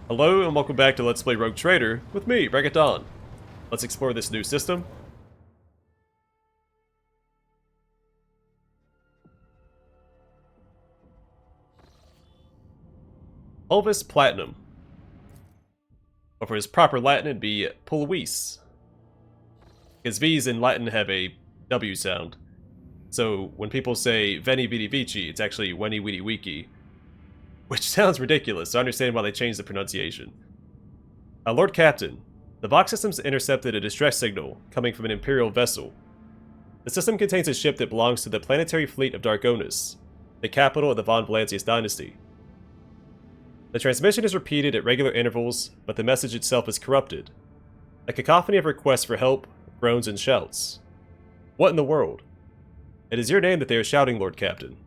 Hello and welcome back to Let's Play Rogue Trader with me, Reggaeton. Let's explore this new system. Pulvis Platinum. Or for his proper Latin, it'd be Pulvis. Because V's in Latin have a W sound. So when people say Veni Vidi Vici, it's actually Weni Widi Wiki. Which sounds ridiculous, so I understand why they changed the pronunciation. Lord Captain, the Vox systems intercepted a distress signal coming from an Imperial vessel. The system contains a ship that belongs to the planetary fleet of Dargonus, the capital of the Von Valancius dynasty. The transmission is repeated at regular intervals, but the message itself is corrupted. A cacophony of requests for help, groans, and shouts. What in the world? It is your name that they are shouting, Lord Captain.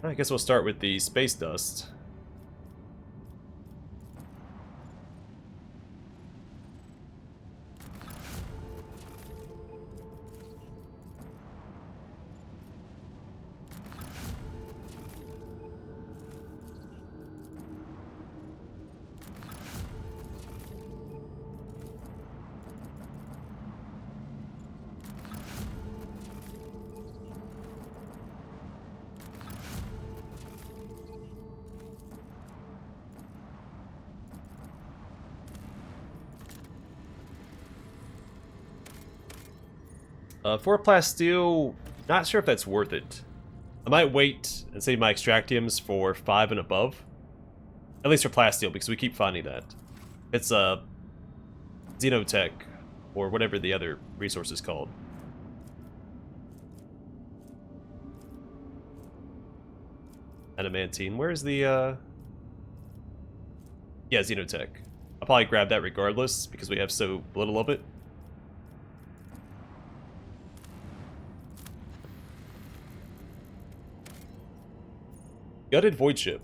I guess we'll start with the space dust. For plasteel, not sure if that's worth it. I might wait and save my extractiums for 5 and above. At least for plasteel, because we keep finding that. It's Xenotech, or whatever the other resource is called. Adamantine. Where's the, Yeah, Xenotech. I'll probably grab that regardless, because we have so little of it. Gutted Voidship.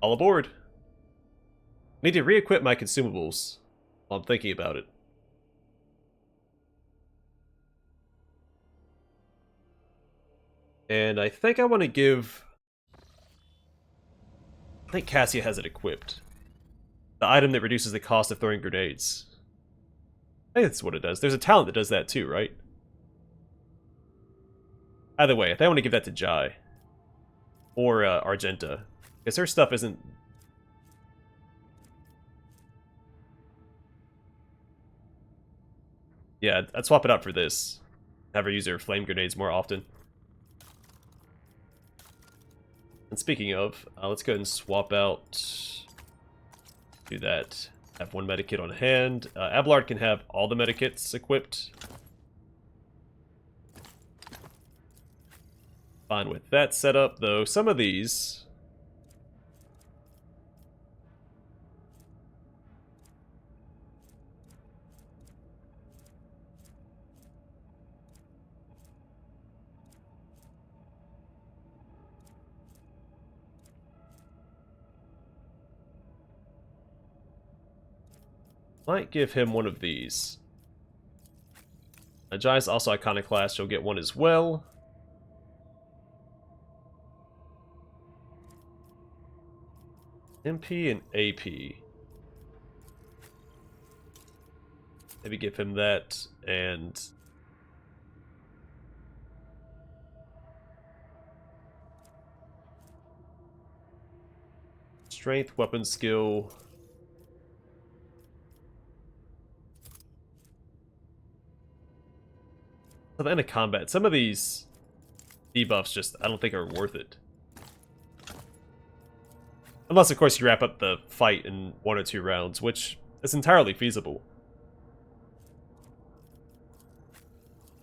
All aboard. Need to re-equip my consumables while I'm thinking about it. And I think I want to give... I think Cassia has it equipped. The item that reduces the cost of throwing grenades. I think that's what it does. There's a talent that does that too, right? Either way, I think I want to give that to Jai. Or Argenta. Because her stuff isn't... Yeah, I'd swap it out for this. Have her use her flame grenades more often. And speaking of, let's go ahead and swap out... Do that. Have one medikit on hand. Abelard can have all the medikits equipped. Fine with that setup, though some of these... might give him one of these. Jai's also Iconoclast, she'll get one as well. MP and AP. Maybe give him that, and... Strength, weapon skill... At the end of combat, some of these debuffs just, I don't think are worth it. Unless, of course, you wrap up the fight in 1 or 2 rounds, which is entirely feasible.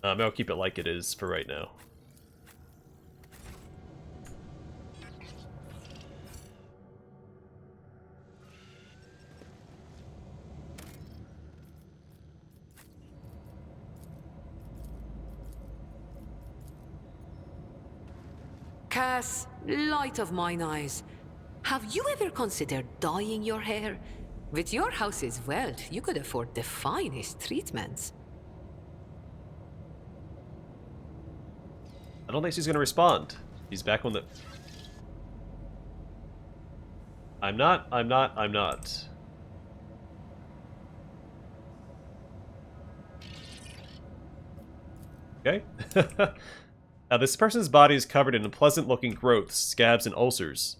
I'll keep it like it is for right now. Cass, light of mine eyes. Have you ever considered dyeing your hair? With your house's wealth, you could afford the finest treatments. I don't think she's gonna respond. She's back on the... I'm not. Okay. Now, this person's body is covered in unpleasant-looking growths, scabs, and ulcers.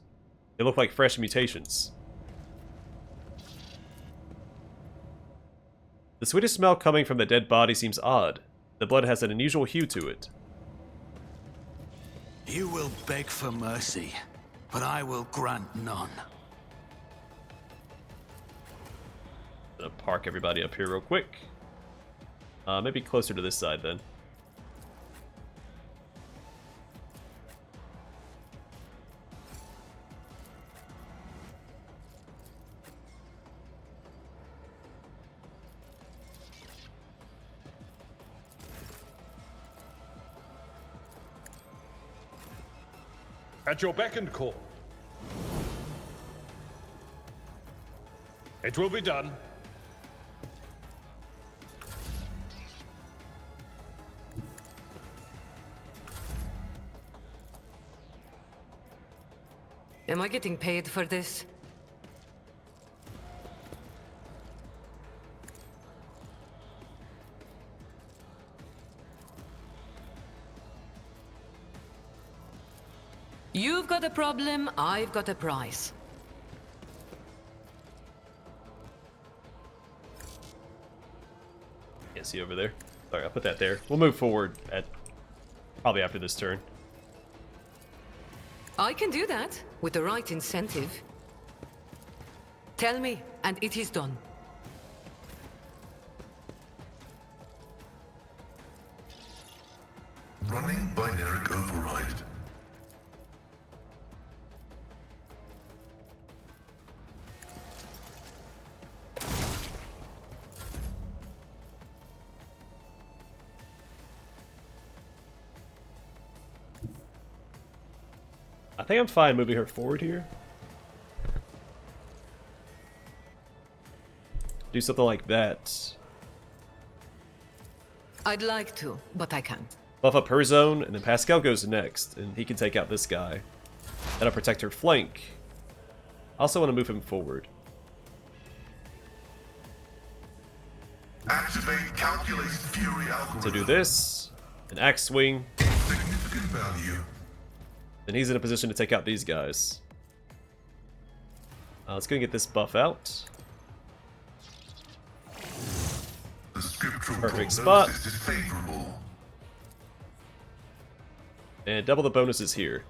They look like fresh mutations. The sweetest smell coming from the dead body seems odd. The blood has an unusual hue to it. You will beg for mercy, but I will grant none. I'm gonna park everybody up here real quick. Maybe closer to this side then. At your beck and call. It will be done. Am I getting paid for this? You've got a problem, I've got a price. Can't see over there. Sorry, I'll put that there. We'll move forward at probably after this turn. I can do that, with the right incentive. Tell me, and it is done. Running binary override. I think I'm fine moving her forward here. Do something like that. I'd like to, but I can't. Buff up her zone, and then Pascal goes next, and he can take out this guy. That'll protect her flank. I also want to move him forward. Activate calculated fury algorithm. To do this, an axe swing, Significant value. then he's in a position to take out these guys. Let's go and get this buff out. The scriptural Perfect prognosis spot. is favorable. And double the bonuses here.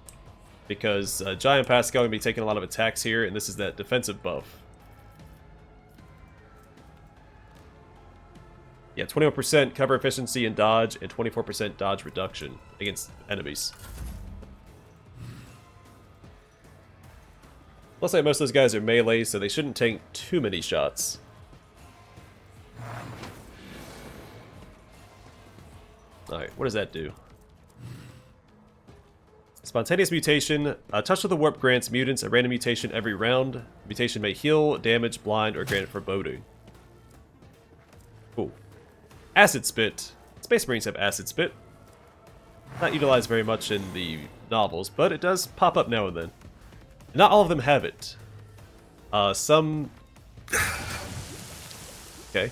Because Giant Pascal going to be taking a lot of attacks here, and this is that defensive buff. Yeah, 21% cover efficiency and dodge, and 24% dodge reduction against enemies. Looks like most of those guys are melee, so they shouldn't take too many shots. Alright, what does that do? Spontaneous mutation. Touch of the warp grants mutants a random mutation every round. Mutation may heal, damage, blind, or grant foreboding. Cool. Acid Spit. Space Marines have Acid Spit. Not utilized very much in the novels, but it does pop up now and then. Not all of them have it. Some... Okay.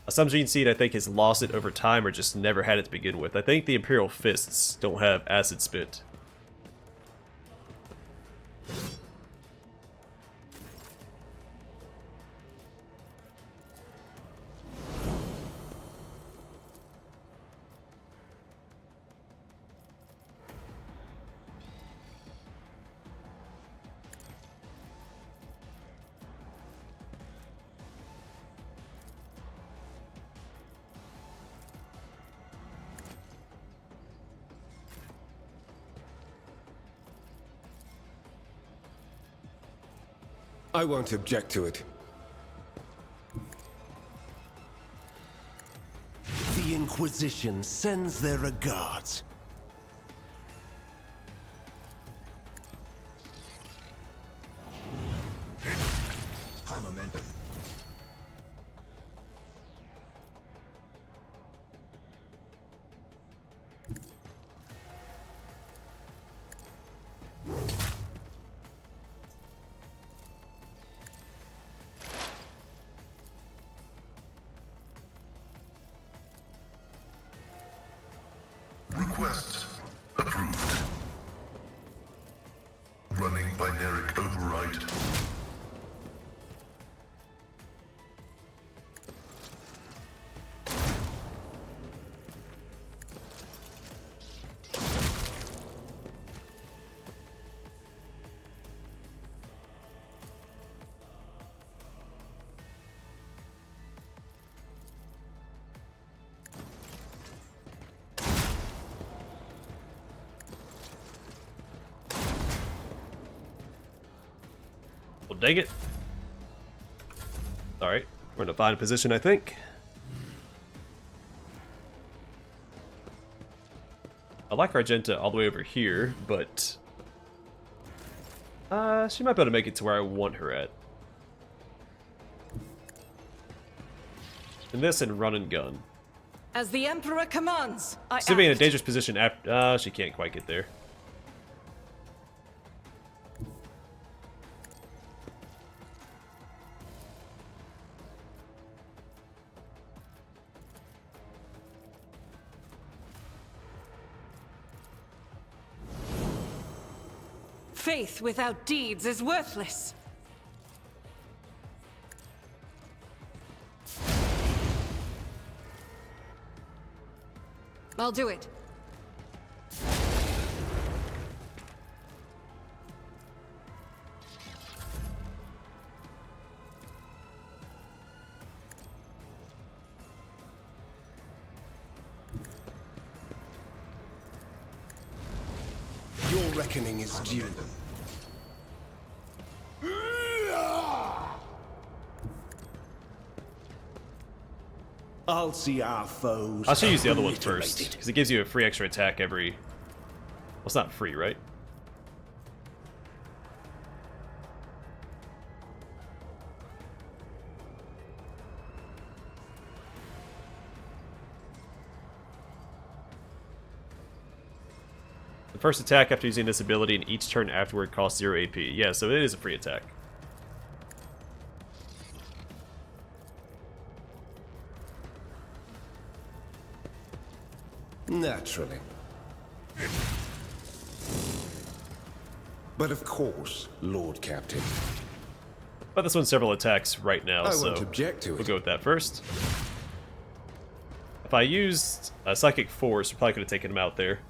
Some Gene Seed, I think, has lost it over time or just never had it to begin with. I think the Imperial Fists don't have Acid Spit. I won't object to it. The Inquisition sends their regards. High momentum. Request approved. Running binary override. Well, dang it. Alright, we're in a fine position, I think. I like Argenta all the way over here, but she might be able to make it to where I want her at. And this and run and gun. As the Emperor commands, I Still being in a act. dangerous position after. She can't quite get there. Faith without deeds is worthless. I'll do it. Your reckoning is due. I'll see our foes. I should use the other one first, obliterated. because it gives you a free extra attack every... Well, it's not free, right? The first attack after using this ability and each turn afterward costs 0 AP. Yeah, so it is a free attack. Naturally. But of course, Lord Captain. But this one's several attacks right now, I so won't object to we'll it. go with that first. If I used Psychic Force, we probably could have taken him out there.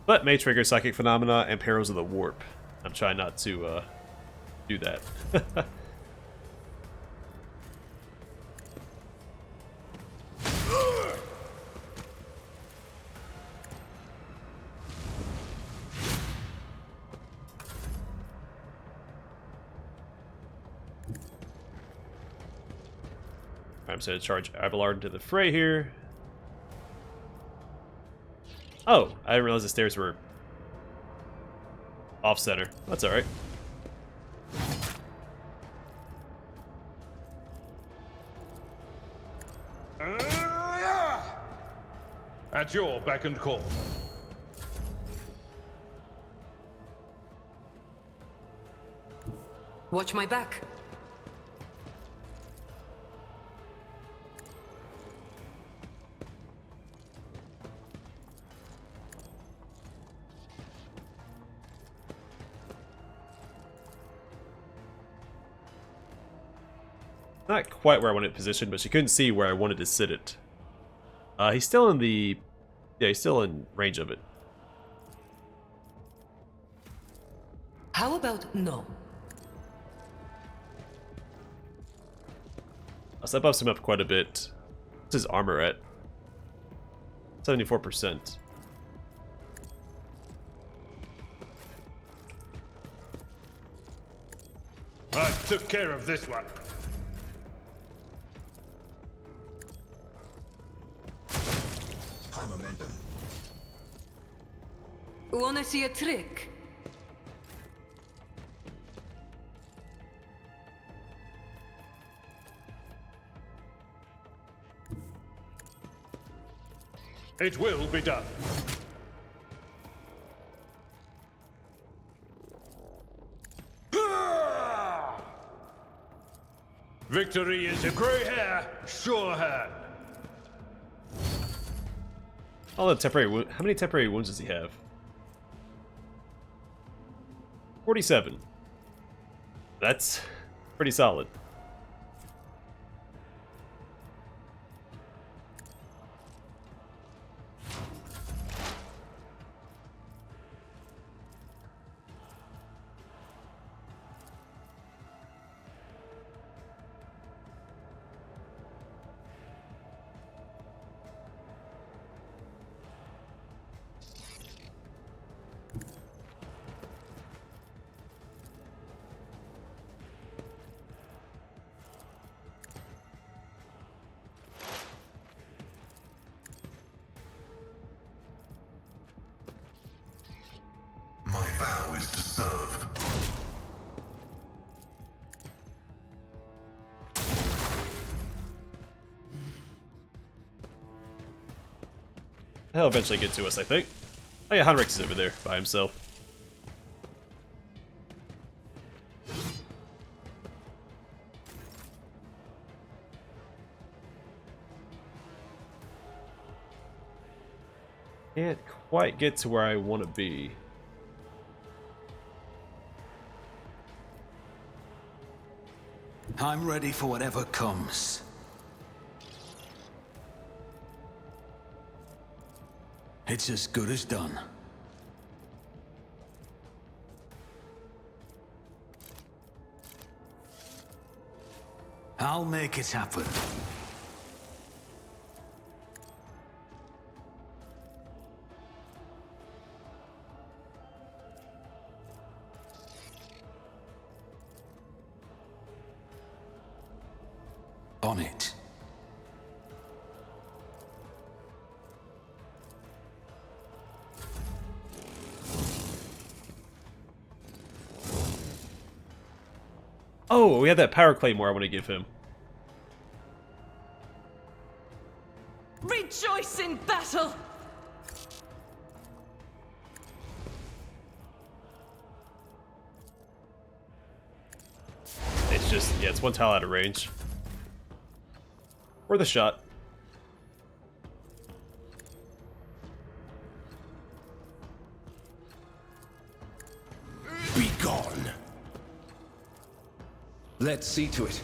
But may trigger Psychic Phenomena and Perils of the Warp. I'm trying not to do that. I'm just going to charge Abelard into the fray here. Oh, I didn't realize the stairs were off-center. That's alright. At your beck and call. Watch my back. Not quite where I wanted it positioned, but she couldn't see where I wanted to sit it. He's still in the... Yeah, he's still in range of it. How about no? So that buffs him up quite a bit. What's his armor at? 74%. I took care of this one. High momentum. Wanna see a trick? It will be done. Victory is a grey hair, sure hand. All the temporary how many temporary wounds does he have? 47. That's pretty solid. My vow is to serve. He'll eventually get to us, I think. Oh yeah, Heinrichs is over there by himself. Can't quite get to where I want to be. I'm ready for whatever comes. It's as good as done. I'll make it happen. On it. Oh, we have that power claymore I want to give him. Rejoice in battle! It's just, yeah, it's one tile out of range. Or the shot. Be gone. Let's see to it.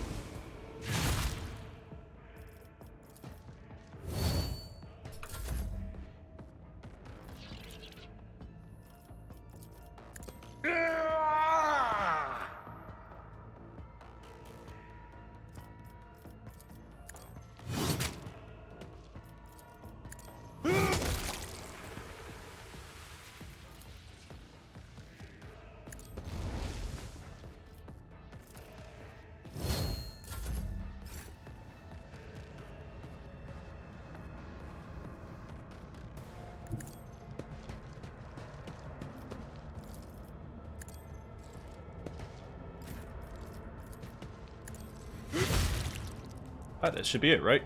Ah, that should be it, right?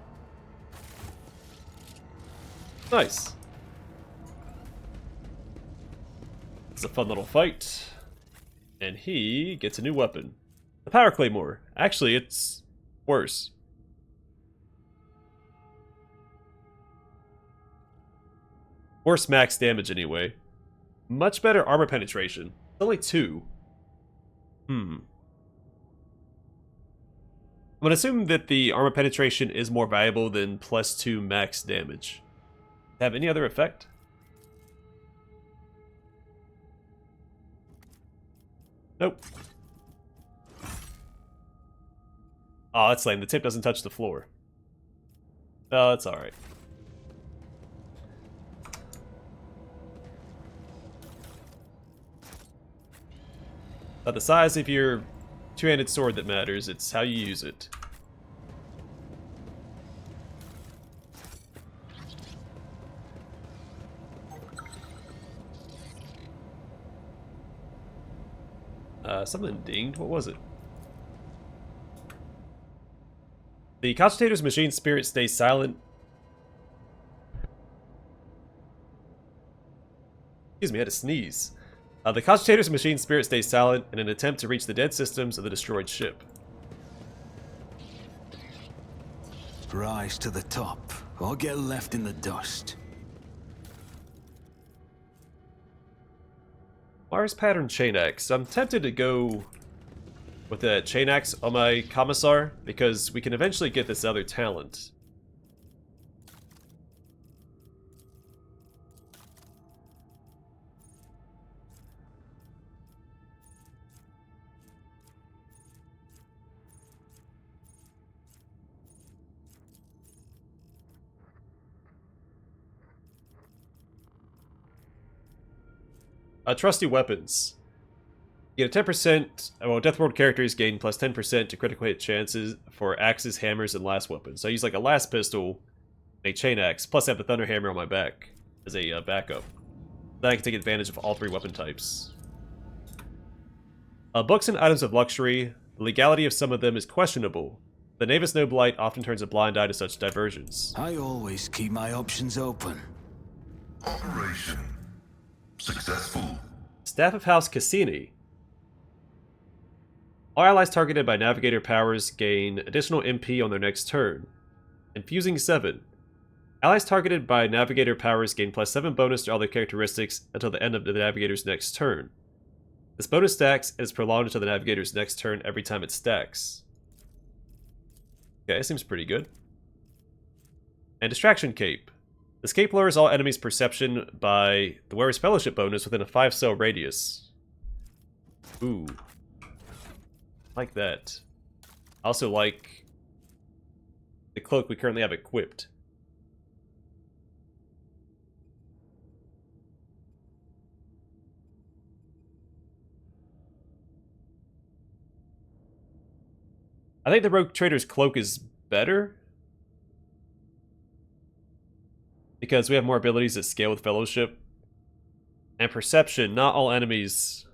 Nice. It's a fun little fight. And he gets a new weapon. The Power Claymore. Actually, it's worse. Worse max damage anyway. Much better armor penetration. Only 2. I'm gonna assume that the armor penetration is more valuable than +2 max damage. Have any other effect? Nope. Oh, that's lame. The tip doesn't touch the floor. Oh, that's alright. Not the size of your two-handed sword that matters, it's how you use it. Something dinged. What was it? The Consultator's machine spirit stays silent. Excuse me, I had to sneeze. The Consultator's machine spirit stays silent in an attempt to reach the dead systems of the destroyed ship. Rise to the top, or get left in the dust. Mars pattern chain axe. I'm tempted to go with the chain axe on my commissar because we can eventually get this other talent. Trusty weapons. You get a 10%, well, Death World characters gain plus 10% to critical hit chances for axes, hammers, and last weapons. So I use like a last pistol, a chain axe, plus I have the thunder hammer on my back as a backup. Then I can take advantage of all 3 weapon types. Books and items of luxury. The legality of some of them is questionable. The Navis Nobilite often turns a blind eye to such diversions. I always keep my options open. Operation successful. Staff of House Cassini. All allies targeted by Navigator powers gain additional MP on their next turn. Infusing 7. Allies targeted by Navigator powers gain plus 7 bonus to all their characteristics until the end of the Navigator's next turn. This bonus stacks and is prolonged until the Navigator's next turn every time it stacks. Okay, seems pretty good. And Distraction Cape. This cape lowers all enemies' perception by the Wearer's Fellowship bonus within a 5-cell radius. Ooh. Like that. I also like the cloak we currently have equipped. I think the Rogue Trader's cloak is better, because we have more abilities that scale with Fellowship. And Perception, not all enemies.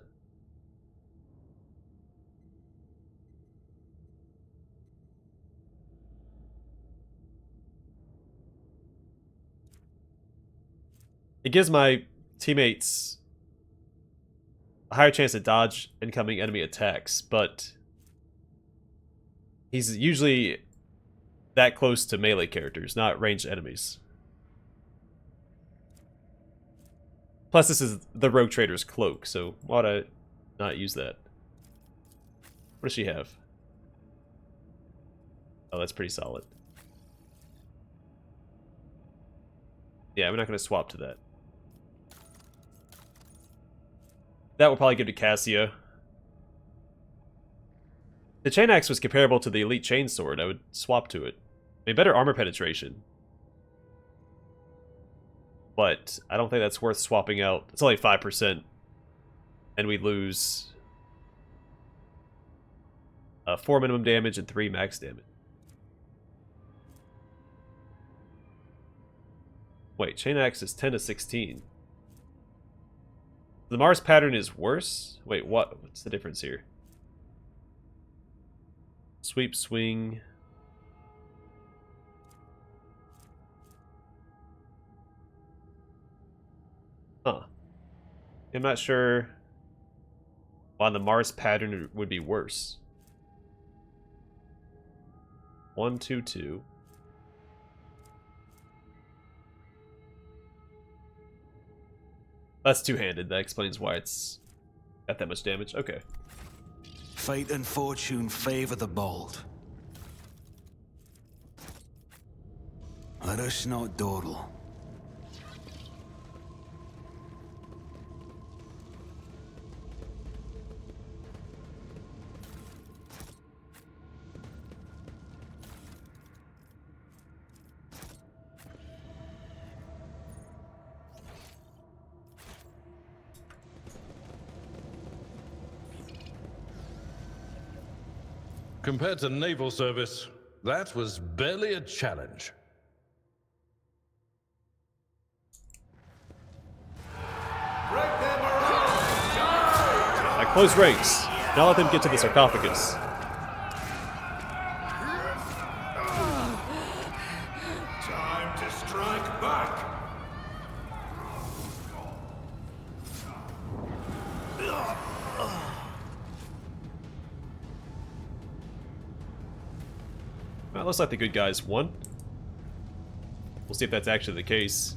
It gives my teammates a higher chance to dodge incoming enemy attacks, but he's usually that close to melee characters, not ranged enemies. Plus, this is the Rogue Trader's cloak, so why would I not use that? What does she have? Oh, that's pretty solid. Yeah, we're not going to swap to that. That will probably give to Cassia. The chain axe was comparable to the elite chainsword. I would swap to it. I mean, better armor penetration. But I don't think that's worth swapping out. It's only 5%. And we lose 4 minimum damage and 3 max damage. Wait, chain axe is 10 to 16. The Mars pattern is worse? Wait, what? What's the difference here? Sweep, swing. Huh. I'm not sure why the Mars pattern would be worse. 1, 2, 2. That's two-handed. That explains why it's got that much damage. Okay. Fate and fortune favor the bold. Let us not dawdle. Compared to naval service, that was barely a challenge. At close ranks. Now let them get to the sarcophagus. Time to strike back. Well, it looks like the good guys won. We'll see if that's actually the case.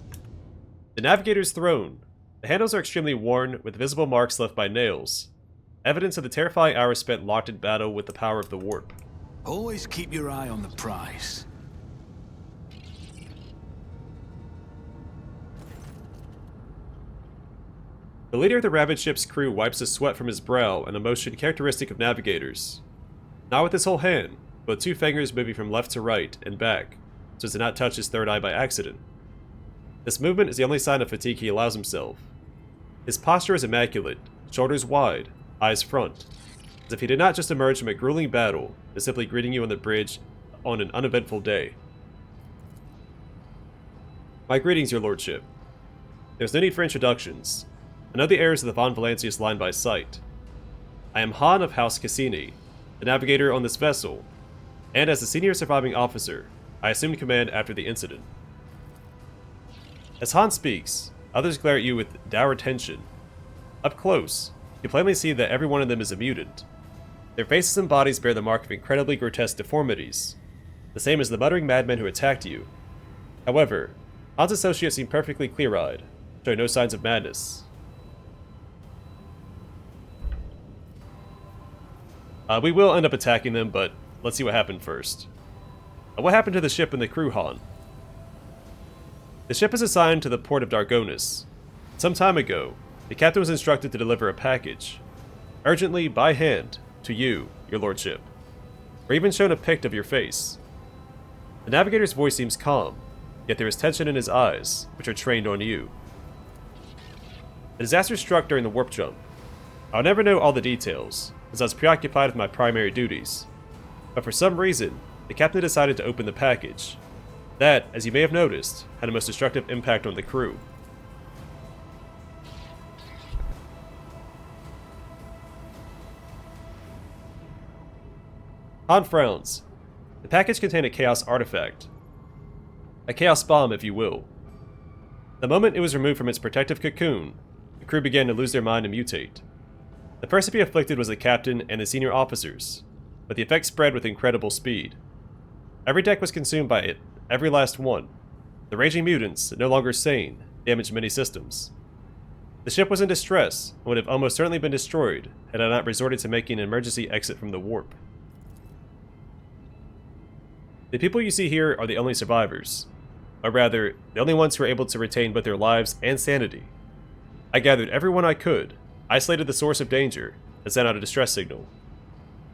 The Navigator's throne. The handles are extremely worn, with visible marks left by nails. Evidence of the terrifying hours spent locked in battle with the power of the warp. Always keep your eye on the prize. The leader of the Ravaged ship's crew wipes the sweat from his brow, an emotion characteristic of navigators. Not with his whole hand, but with two fingers moving from left to right and back, so as to not touch his third eye by accident. This movement is the only sign of fatigue he allows himself. His posture is immaculate, shoulders wide, eyes front, as if he did not just emerge from a grueling battle, but simply greeting you on the bridge on an uneventful day. My greetings, your lordship. There's no need for introductions. I know the heirs of the Von Valancius line by sight. I am Han of House Cassini, the navigator on this vessel, and as the senior surviving officer, I assumed command after the incident. As Han speaks, others glare at you with dour attention. Up close, you plainly see that every one of them is a mutant. Their faces and bodies bear the mark of incredibly grotesque deformities, the same as the muttering madmen who attacked you. However, Han's associates seem perfectly clear-eyed, showing no signs of madness. We will end up attacking them, but let's see what happened first. What happened to the ship and the crew, Han? The ship is assigned to the port of Dargonus. Some time ago, the captain was instructed to deliver a package, urgently by hand, to you, your lordship. We're even shown a pic of your face. The navigator's voice seems calm, yet there is tension in his eyes, which are trained on you. The disaster struck during the warp jump. I'll never know all the details, as I was preoccupied with my primary duties. But for some reason, the captain decided to open the package. That, as you may have noticed, had a most destructive impact on the crew. Han frowns. The package contained a Chaos artifact. A Chaos bomb, if you will. The moment it was removed from its protective cocoon, the crew began to lose their mind and mutate. The first to be afflicted was the captain and the senior officers, but the effect spread with incredible speed. Every deck was consumed by it, every last one. The raging mutants, no longer sane, damaged many systems. The ship was in distress and would have almost certainly been destroyed had I not resorted to making an emergency exit from the warp. The people you see here are the only survivors, or rather, the only ones who were able to retain both their lives and sanity. I gathered everyone I could, isolated the source of danger, and sent out a distress signal.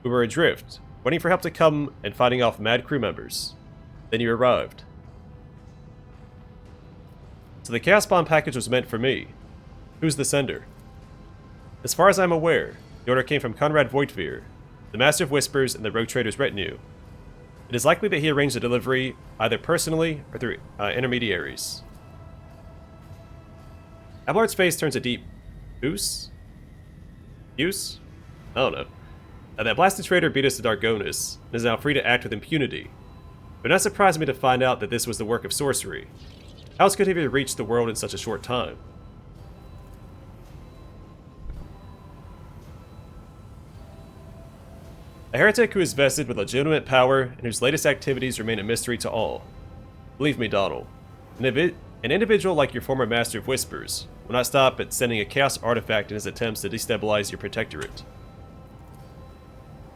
We were adrift, waiting for help to come and fighting off mad crew members. Then you arrived. So the Chaos Bomb package was meant for me. Who's the sender? As far as I'm aware, the order came from Conrad Voigtveer, the Master of Whispers and the Rogue Trader's retinue. It is likely that he arranged the delivery either personally or through intermediaries. Abelard's face turns a deep Use? I don't know. That blasted traitor beat us to Dargonus, and is now free to act with impunity. But it not surprised me to find out that this was the work of sorcery. How else could he have reached the world in such a short time? A heretic who is vested with legitimate power and whose latest activities remain a mystery to all. Believe me, Donald, an individual like your former Master of Whispers will not stop at sending a Chaos artifact in his attempts to destabilize your protectorate.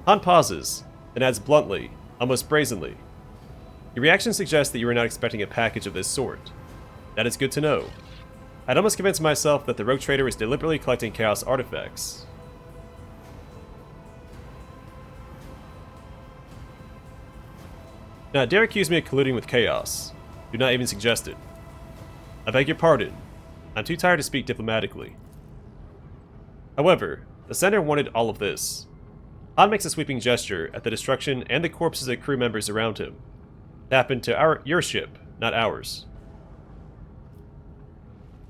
Han pauses, then adds bluntly, almost brazenly. Your reaction suggests that you were not expecting a package of this sort. That is good to know. I'd almost convinced myself that the Rogue Trader was deliberately collecting Chaos artifacts. Now, dare accuse me of colluding with Chaos. Do not even suggest it. I beg your pardon. I'm too tired to speak diplomatically. However, the sender wanted all of this. Han makes a sweeping gesture at the destruction and the corpses of crew members around him. It happened to your ship, not ours.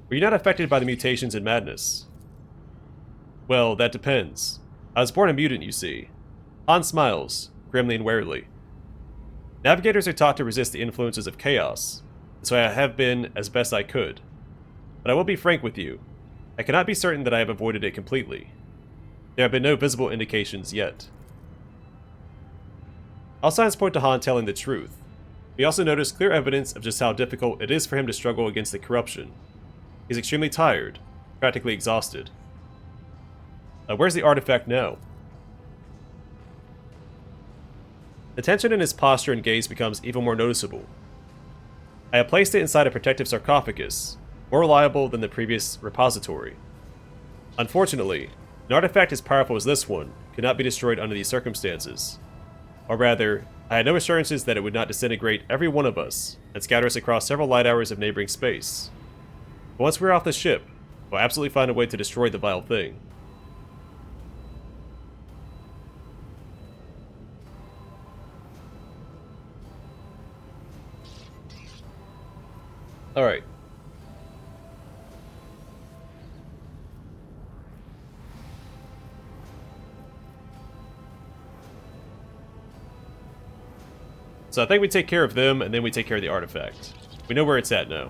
Were you not affected by the mutations and madness? Well, that depends. I was born a mutant, you see. Han smiles, grimly and warily. Navigators are taught to resist the influences of chaos, so I have been as best I could. But I will be frank with you. I cannot be certain that I have avoided it completely. There have been no visible indications yet. All signs point to Han telling the truth. We also notice clear evidence of just how difficult it is for him to struggle against the corruption. He's extremely tired, practically exhausted. Where's the artifact now? The tension in his posture and gaze becomes even more noticeable. I have placed it inside a protective sarcophagus, more reliable than the previous repository. Unfortunately, an artifact as powerful as this one could not be destroyed under these circumstances. Or rather, I had no assurances that it would not disintegrate every one of us and scatter us across several light hours of neighboring space. But once we're off the ship, we'll absolutely find a way to destroy the vile thing. Alright. So I think we take care of them, and then we take care of the artifact. We know where it's at now.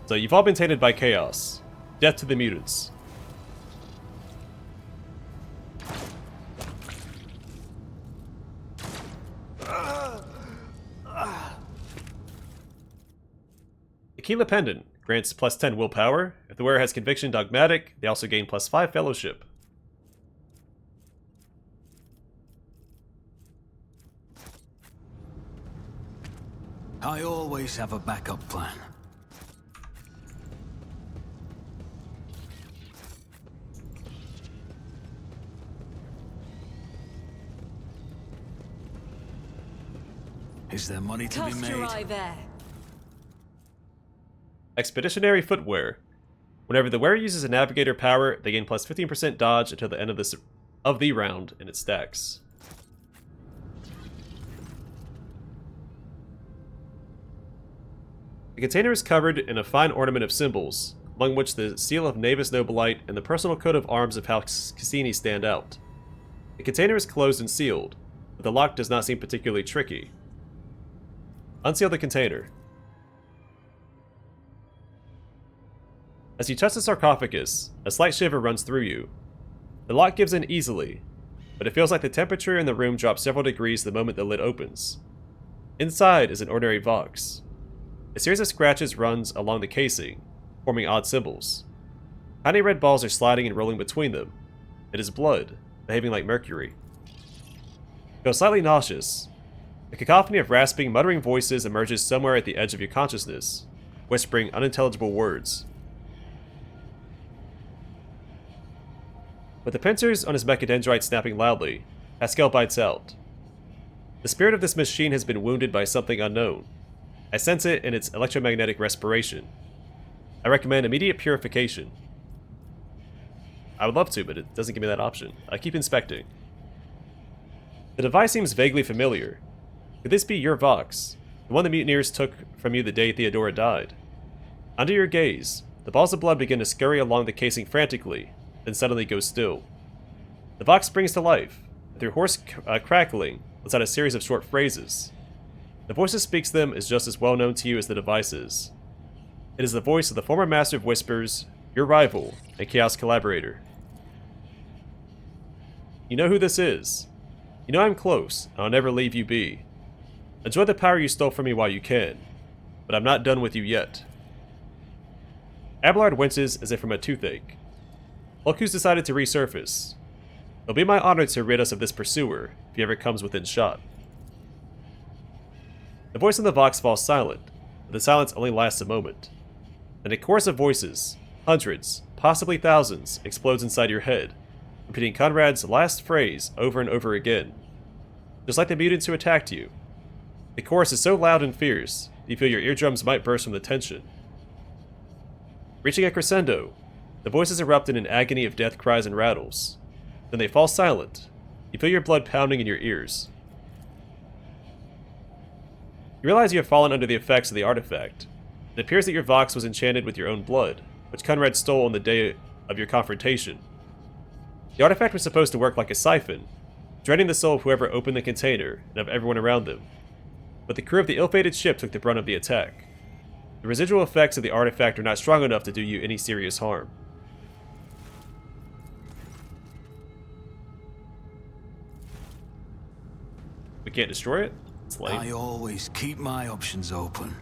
So you've all been tainted by chaos. Death to the mutants. Aquila Pendant grants plus 10 willpower. If the wearer has Conviction Dogmatic, they also gain plus 5 Fellowship. I always have a backup plan. Is there money to be Cast made? your eye there. Expeditionary Footwear. Whenever the wearer uses a Navigator power, they gain plus 15% dodge until the end of the round, and it stacks. The container is covered in a fine ornament of symbols, among which the seal of Navis Nobilite and the personal coat of arms of House Cassini stand out. The container is closed and sealed, but the lock does not seem particularly tricky. Unseal the container. As you touch the sarcophagus, a slight shiver runs through you. The lock gives in easily, but it feels like the temperature in the room drops several degrees the moment the lid opens. Inside is an ordinary Vox. A series of scratches runs along the casing, forming odd symbols. Tiny red balls are sliding and rolling between them. It is blood, behaving like mercury. You feel slightly nauseous. A cacophony of rasping, muttering voices emerges somewhere at the edge of your consciousness, whispering unintelligible words. With the pincers on his mechadendrite snapping loudly, Pascal bites out. The spirit of this machine has been wounded by something unknown. I sense it in its electromagnetic respiration. I recommend immediate purification. I would love to, but it doesn't give me that option. I keep inspecting. The device seems vaguely familiar. Could this be your Vox, the one the mutineers took from you the day Theodora died? Under your gaze, the balls of blood begin to scurry along the casing frantically, then suddenly go still. The Vox springs to life, and through hoarse crackling, lets out a series of short phrases. The voice that speaks them is just as well known to you as the device is. It is the voice of the former Master of Whispers, your rival, and Chaos collaborator. You know who this is. You know I'm close, and I'll never leave you be. Enjoy the power you stole from me while you can, but I'm not done with you yet. Abelard winces as if from a toothache. Look who's decided to resurface. It'll be my honor to rid us of this pursuer, if he ever comes within shot. The voice in the Vox falls silent, but the silence only lasts a moment. Then a chorus of voices, hundreds, possibly thousands, explodes inside your head, repeating Conrad's last phrase over and over again. Just like the mutants who attacked you. The chorus is so loud and fierce, you feel your eardrums might burst from the tension. Reaching a crescendo, the voices erupt in an agony of death cries and rattles. Then they fall silent. You feel your blood pounding in your ears. You realize you have fallen under the effects of the artifact. It appears that your Vox was enchanted with your own blood, which Conrad stole on the day of your confrontation. The artifact was supposed to work like a siphon, draining the soul of whoever opened the container and of everyone around them. But the crew of the ill-fated ship took the brunt of the attack. The residual effects of the artifact are not strong enough to do you any serious harm. We can't destroy it? It's lame. I always keep my options open.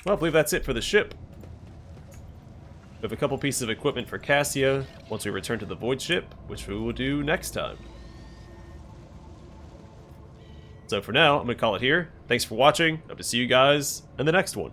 Well, I believe that's it for the ship. We have a couple pieces of equipment for Cassia once we return to the Voidship, which we will do next time. So for now, I'm going to call it here. Thanks for watching. Hope to see you guys in the next one.